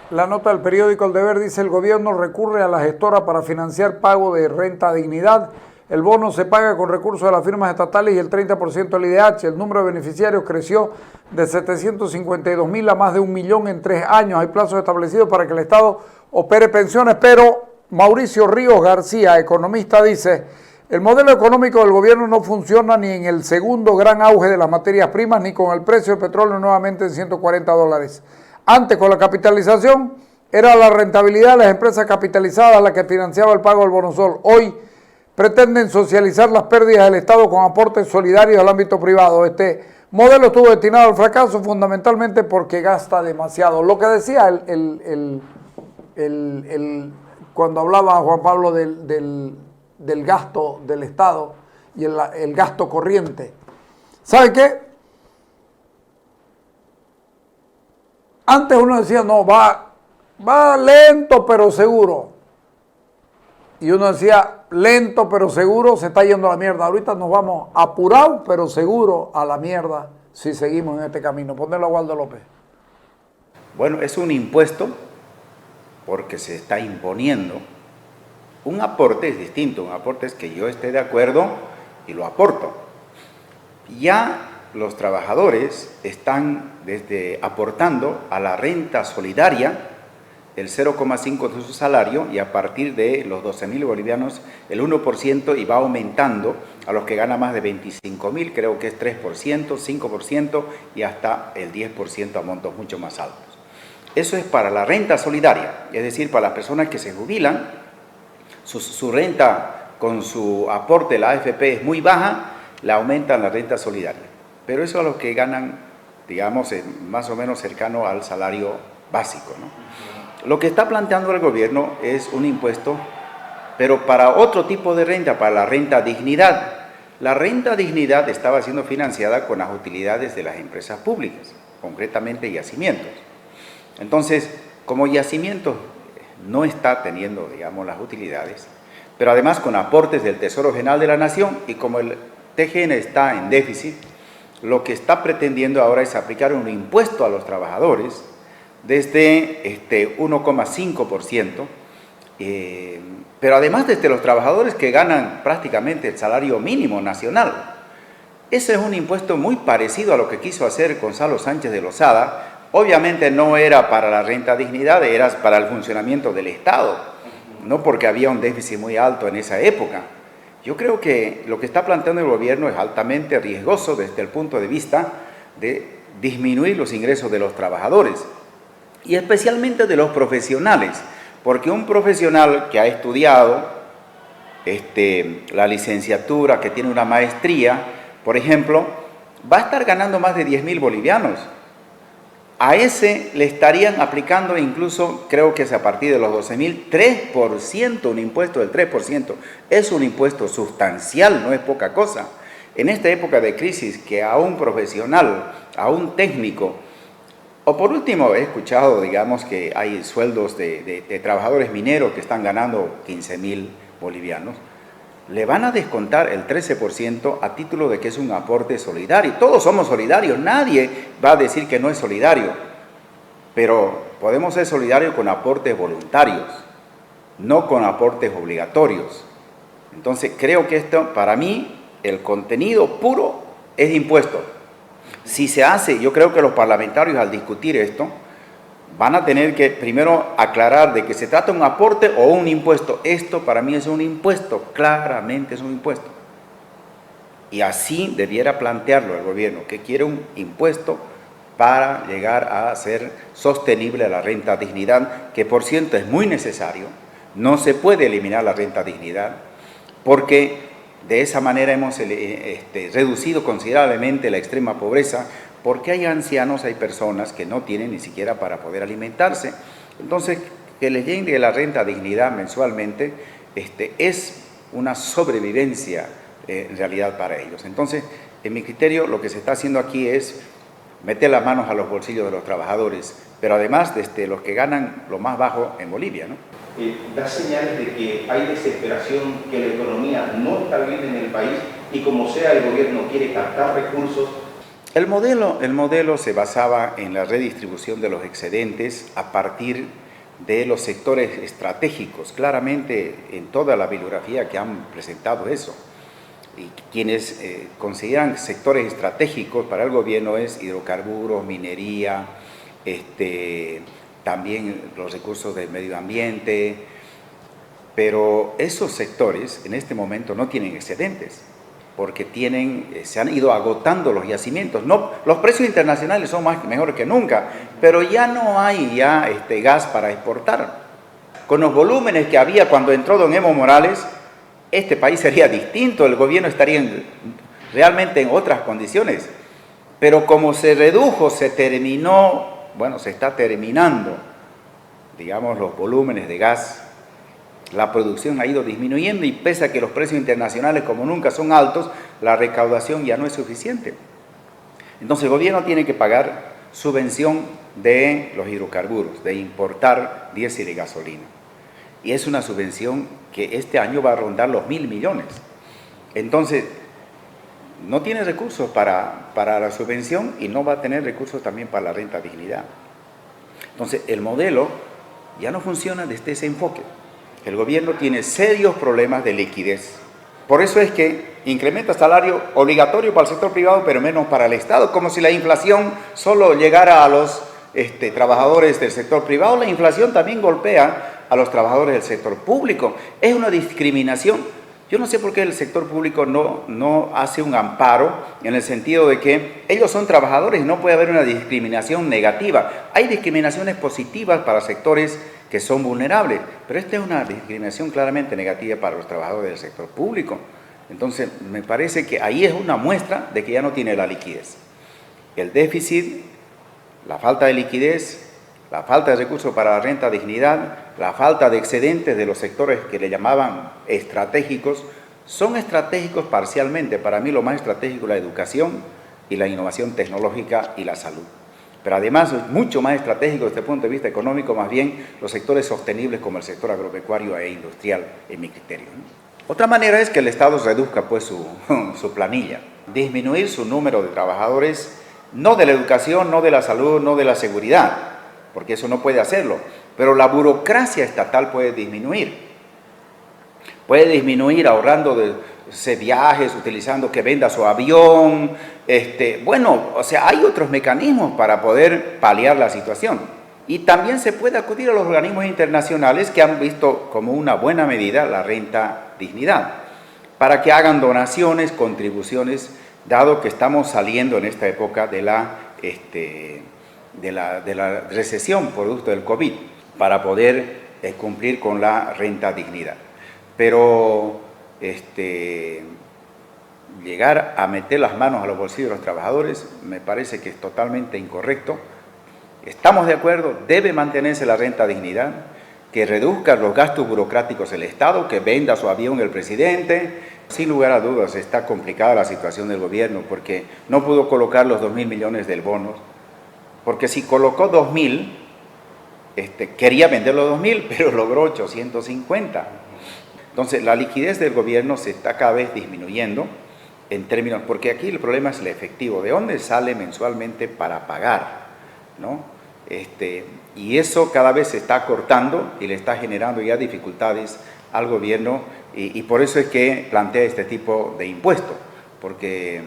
La nota del periódico El Deber dice: el gobierno recurre a la gestora para financiar pago de renta dignidad. El bono se paga con recursos de las firmas estatales y el 30% del IDH. El número de beneficiarios creció de 752.000 a más de 1 millón en 3 años. Hay plazos establecidos para que el Estado opere pensiones, pero Mauricio Ríos García, economista, dice: el modelo económico del gobierno no funciona ni en el segundo gran auge de las materias primas, ni con el precio del petróleo nuevamente en $140. Antes, con la capitalización, era la rentabilidad de las empresas capitalizadas la que financiaba el pago del bonosol. Hoy pretenden socializar las pérdidas del Estado con aportes solidarios al ámbito privado. Este modelo estuvo destinado al fracaso fundamentalmente porque gasta demasiado. Lo que decía cuando hablaba Juan Pablo del gasto del Estado y el gasto corriente. ¿Sabe qué? Antes uno decía, no, va lento pero seguro. Y uno decía, lento pero seguro, se está yendo a la mierda. Ahorita nos vamos apurados pero seguro a la mierda si seguimos en este camino. Ponelo a Waldo López. Bueno, es un impuesto porque se está imponiendo. Un aporte es distinto, un aporte es que yo esté de acuerdo y lo aporto. Ya los trabajadores están aportando a la renta solidaria el 0,5% de su salario y a partir de los 12.000 bolivianos el 1% y va aumentando a los que ganan más de 25.000, creo que es 3%, 5% y hasta el 10% a montos mucho más altos. Eso es para la renta solidaria, es decir, para las personas que se jubilan, su renta con su aporte, la AFP, es muy baja, la aumentan la renta solidaria. Pero eso a los que ganan, digamos, más o menos cercano al salario básico, ¿no? Lo que está planteando el gobierno es un impuesto, pero para otro tipo de renta, para la renta dignidad. La renta dignidad estaba siendo financiada con las utilidades de las empresas públicas, concretamente yacimientos. Entonces, como yacimientos no está teniendo, digamos, las utilidades, pero además con aportes del Tesoro General de la Nación y como el TGN está en déficit, lo que está pretendiendo ahora es aplicar un impuesto a los trabajadores desde 1,5%, pero además desde los trabajadores que ganan prácticamente el salario mínimo nacional. Ese es un impuesto muy parecido a lo que quiso hacer Gonzalo Sánchez de Lozada. Obviamente no era para la renta dignidad, era para el funcionamiento del Estado, no porque había un déficit muy alto en esa época. Yo creo que lo que está planteando el gobierno es altamente riesgoso desde el punto de vista de disminuir los ingresos de los trabajadores y especialmente de los profesionales, porque un profesional que ha estudiado la licenciatura, que tiene una maestría, por ejemplo, va a estar ganando más de 10.000 bolivianos. A ese le estarían aplicando incluso, creo que es a partir de los 12.000, 3%, un impuesto del 3%. Es un impuesto sustancial, no es poca cosa. En esta época de crisis, que a un profesional, a un técnico, o por último he escuchado, digamos, que hay sueldos de trabajadores mineros que están ganando 15.000 bolivianos, le van a descontar el 13% a título de que es un aporte solidario. Todos somos solidarios, nadie va a decir que no es solidario, pero podemos ser solidarios con aportes voluntarios, no con aportes obligatorios. Entonces creo que esto, para mí, el contenido puro es impuesto. Si se hace, yo creo que los parlamentarios al discutir esto, van a tener que primero aclarar de que se trata de un aporte o un impuesto. Esto para mí es un impuesto, claramente es un impuesto. Y así debiera plantearlo el gobierno, que quiere un impuesto para llegar a ser sostenible la renta dignidad, que por cierto es muy necesario. No se puede eliminar la renta dignidad, porque de esa manera hemos reducido considerablemente la extrema pobreza, porque hay ancianos, hay personas que no tienen ni siquiera para poder alimentarse. Entonces, que les llegue la renta dignidad mensualmente es una sobrevivencia en realidad para ellos. Entonces, en mi criterio, lo que se está haciendo aquí es meter las manos a los bolsillos de los trabajadores, pero además los que ganan lo más bajo en Bolivia, ¿no? Da señales de que hay desesperación, que la economía no está bien en el país y como sea el gobierno quiere captar recursos. El modelo se basaba en la redistribución de los excedentes a partir de los sectores estratégicos. Claramente en toda la bibliografía que han presentado eso. Y quienes consideran sectores estratégicos para el gobierno es hidrocarburos, minería, también los recursos del medio ambiente, pero esos sectores en este momento no tienen excedentes, porque se han ido agotando los yacimientos. No, los precios internacionales son mejores que nunca, pero ya no hay gas para exportar. Con los volúmenes que había cuando entró don Evo Morales, este país sería distinto, el gobierno estaría realmente en otras condiciones. Pero como se redujo, se está terminando, digamos, los volúmenes de gas, la producción ha ido disminuyendo y pese a que los precios internacionales como nunca son altos, la recaudación ya no es suficiente. Entonces el gobierno tiene que pagar subvención de los hidrocarburos, de importar diésel y gasolina. Y es una subvención que este año va a rondar los 1.000 millones. Entonces, no tiene recursos para la subvención y no va a tener recursos también para la renta dignidad. Entonces, el modelo ya no funciona desde ese enfoque. El gobierno tiene serios problemas de liquidez. Por eso es que incrementa salario obligatorio para el sector privado, pero menos para el Estado, como si la inflación solo llegara a los trabajadores del sector privado. La inflación también golpea a los trabajadores del sector público. Es una discriminación. Yo no sé por qué el sector público no hace un amparo en el sentido de que ellos son trabajadores y no puede haber una discriminación negativa. Hay discriminaciones positivas para sectores que son vulnerables, pero esta es una discriminación claramente negativa para los trabajadores del sector público. Entonces, me parece que ahí es una muestra de que ya no tiene la liquidez. El déficit, la falta de liquidez, la falta de recursos para la renta dignidad, la falta de excedentes de los sectores que le llamaban estratégicos, son estratégicos parcialmente. Para mí lo más estratégico es la educación y la innovación tecnológica y la salud. Pero además es mucho más estratégico desde el punto de vista económico, más bien los sectores sostenibles como el sector agropecuario e industrial, en mi criterio, ¿no? Otra manera es que el Estado reduzca pues su planilla, disminuir su número de trabajadores, no de la educación, no de la salud, no de la seguridad, porque eso no puede hacerlo, pero la burocracia estatal puede disminuir. Puede disminuir ahorrando de viajes, utilizando que venda su avión. Hay otros mecanismos para poder paliar la situación. Y también se puede acudir a los organismos internacionales que han visto como una buena medida la renta dignidad, para que hagan donaciones, contribuciones, dado que estamos saliendo en esta época de la recesión producto del COVID, para poder cumplir con la renta dignidad. Pero llegar a meter las manos a los bolsillos de los trabajadores me parece que es totalmente incorrecto. Estamos de acuerdo, debe mantenerse la renta dignidad, que reduzca los gastos burocráticos el Estado, que venda su avión el presidente. Sin lugar a dudas está complicada la situación del gobierno porque no pudo colocar los 2.000 millones del bono, porque si colocó 2.000, quería vender los 2.000, pero logró 850. Entonces, la liquidez del gobierno se está cada vez disminuyendo en términos, porque aquí el problema es el efectivo, ¿de dónde sale mensualmente para pagar? ¿No? Y eso cada vez se está cortando y le está generando ya dificultades al gobierno y por eso es que plantea este tipo de impuesto, porque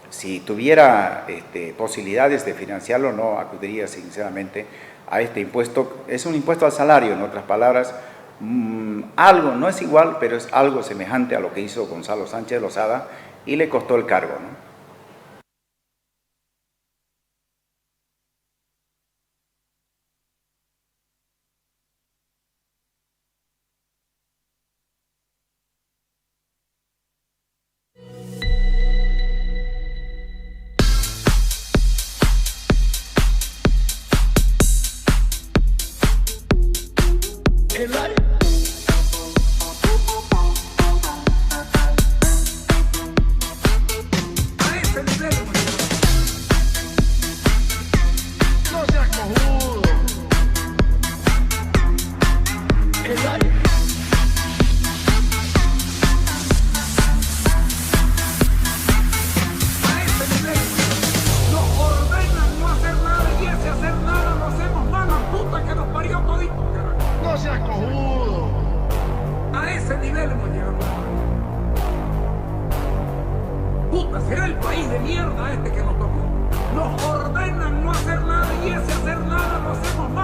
si tuviera posibilidades de financiarlo no acudiría sinceramente a este impuesto. Es un impuesto al salario, en otras palabras, algo, no es igual, pero es algo semejante a lo que hizo Gonzalo Sánchez Lozada y le costó el cargo, ¿no? seas cojudo. A ese nivel hemos llegado. Puta, será el país de mierda este que nos tocó. Nos ordenan no hacer nada y ese hacer nada lo hacemos mal.